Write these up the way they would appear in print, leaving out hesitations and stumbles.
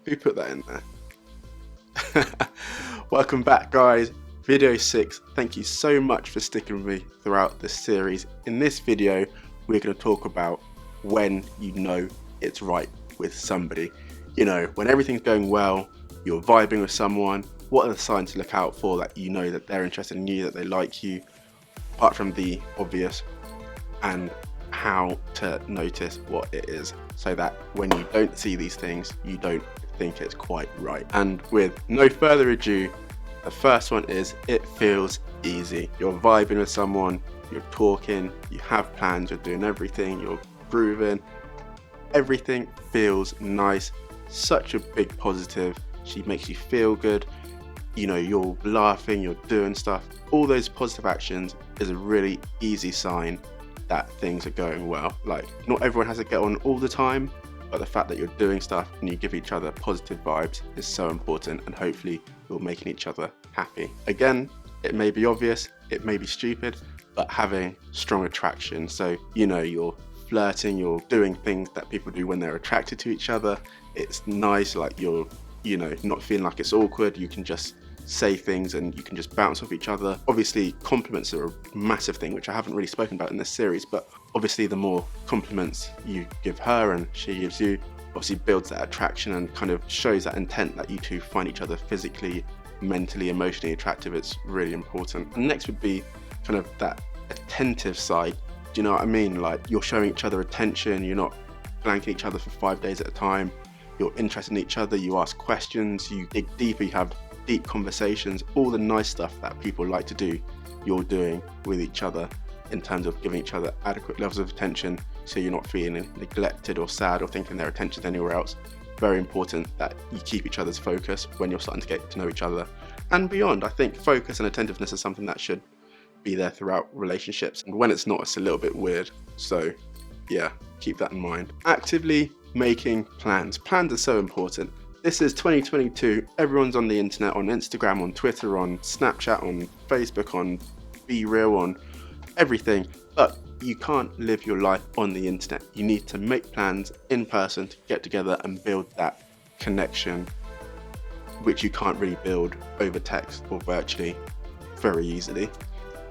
Who put that in there? Welcome back, guys. Video 6. Thank you so much for sticking with me throughout this series. In this video, we're going to talk about when you know it's right with somebody. You know, when everything's going well, you're vibing with someone, what are the signs to look out for that you know that they're interested in you, that they like you, apart from the obvious, and how to notice what it is so that when you don't see these things, you don't think it's quite right. And with no further ado, the first one is it feels easy. You're vibing with someone, you're talking, you have plans, you're doing everything, you're grooving, everything feels nice. Such a big positive. She makes you feel good, you know, you're laughing, you're doing stuff. All those positive actions is a really easy sign that things are going well. Like, not everyone has to get on all the time, but the fact that you're doing stuff and you give each other positive vibes is so important, and hopefully you're making each other happy. Again, it may be obvious, it may be stupid, but having strong attraction. So, you know, you're flirting, you're doing things that people do when they're attracted to each other. It's nice, like you're, you know, not feeling like it's awkward. You can just say things and you can just bounce off each other. Obviously, compliments are a massive thing, which I haven't really spoken about in this series, but obviously the more compliments you give her and she gives you, obviously builds that attraction and kind of shows that intent that you two find each other physically, mentally, emotionally attractive. It's really important. And next would be kind of that attentive side. Do you know what I mean? Like, you're showing each other attention, you're not blanking each other for 5 days at a time, you're interested in each other, you ask questions, you dig deeper, you have deep conversations, all the nice stuff that people like to do, you're doing with each other in terms of giving each other adequate levels of attention, so you're not feeling neglected or sad or thinking their attention's anywhere else. Very important that you keep each other's focus when you're starting to get to know each other and beyond. I think focus and attentiveness is something that should be there throughout relationships, and when it's not, it's a little bit weird. So yeah, keep that in mind. Actively making plans. Plans are so important. This is 2022, everyone's on the internet, on Instagram, on Twitter, on Snapchat, on Facebook, on Be Real, on everything, but you can't live your life on the internet. You need to make plans in person to get together and build that connection, which you can't really build over text or virtually very easily.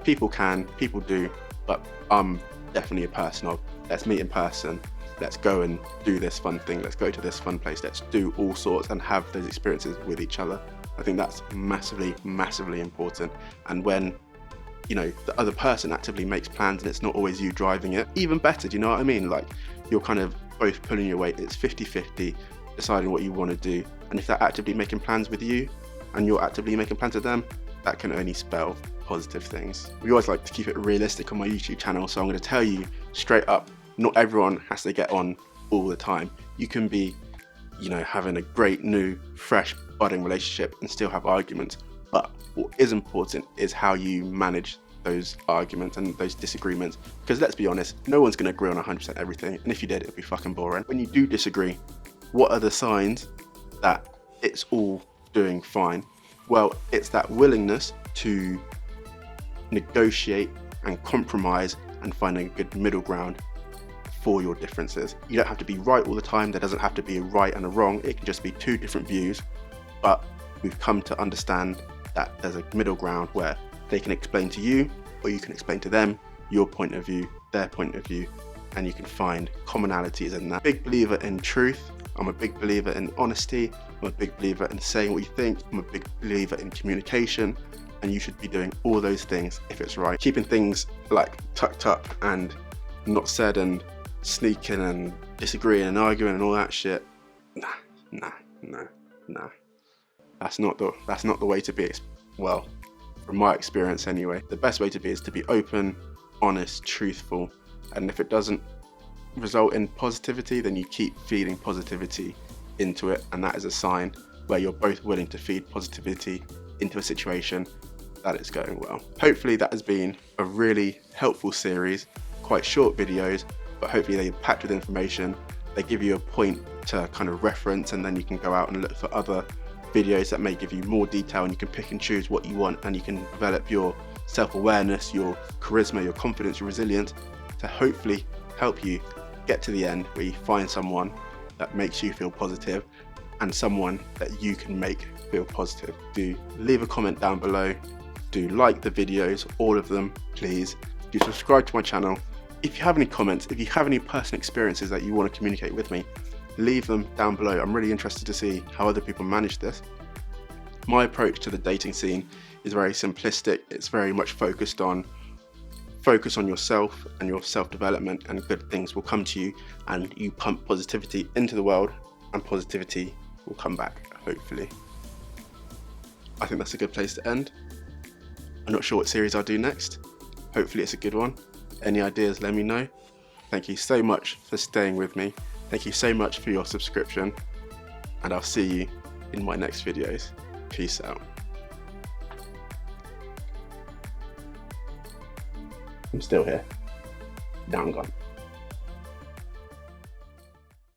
People can, people do, but I'm definitely a person of, let's meet in person, let's go and do this fun thing, let's go to this fun place, let's do all sorts and have those experiences with each other. I think that's massively, massively important. And when, you know, the other person actively makes plans and it's not always you driving it, even better, do you know what I mean? Like, you're kind of both pulling your weight, it's 50-50, deciding what you want to do. And if they're actively making plans with you and you're actively making plans with them, that can only spell positive things. We always like to keep it realistic on my YouTube channel, so I'm going to tell you straight up, not everyone has to get on all the time. You can be, you know, having a great new, fresh, budding relationship and still have arguments. But what is important is how you manage those arguments and those disagreements. Because let's be honest, no one's going to agree on 100% everything. And if you did, it'd be fucking boring. When you do disagree, what are the signs that it's all doing fine? Well, it's that willingness to negotiate and compromise and find a good middle ground for your differences. You don't have to be right all the time. There doesn't have to be a right and a wrong. It can just be two different views, but we've come to understand that there's a middle ground where they can explain to you, or you can explain to them your point of view, their point of view, and you can find commonalities in that. Big believer in truth. I'm a big believer in honesty. I'm a big believer in saying what you think. I'm a big believer in communication, and you should be doing all those things if it's right. Keeping things like tucked up and not said and sneaking and disagreeing and arguing and all that shit, nah. That's not the way to be. Well, from my experience anyway, the best way to be is to be open, honest, truthful, and if it doesn't result in positivity, then you keep feeding positivity into it, and that is a sign where you're both willing to feed positivity into a situation that is going well. Hopefully that has been a really helpful series, quite short videos, but hopefully they're packed with information. They give you a point to kind of reference, and then you can go out and look for other videos that may give you more detail, and you can pick and choose what you want, and you can develop your self-awareness, your charisma, your confidence, your resilience to hopefully help you get to the end where you find someone that makes you feel positive and someone that you can make feel positive. Do leave a comment down below. Do like the videos, all of them, please. Do subscribe to my channel. If you have any comments, if you have any personal experiences that you want to communicate with me, leave them down below. I'm really interested to see how other people manage this. My approach to the dating scene is very simplistic. It's very much focus on yourself and your self-development, and good things will come to you, and you pump positivity into the world and positivity will come back, hopefully. I think that's a good place to end. I'm not sure what series I'll do next. Hopefully it's a good one. Any ideas, let me know. Thank you so much for staying with me. Thank you so much for your subscription, and I'll see you in my next videos. Peace out. I'm still here. Now I'm gone.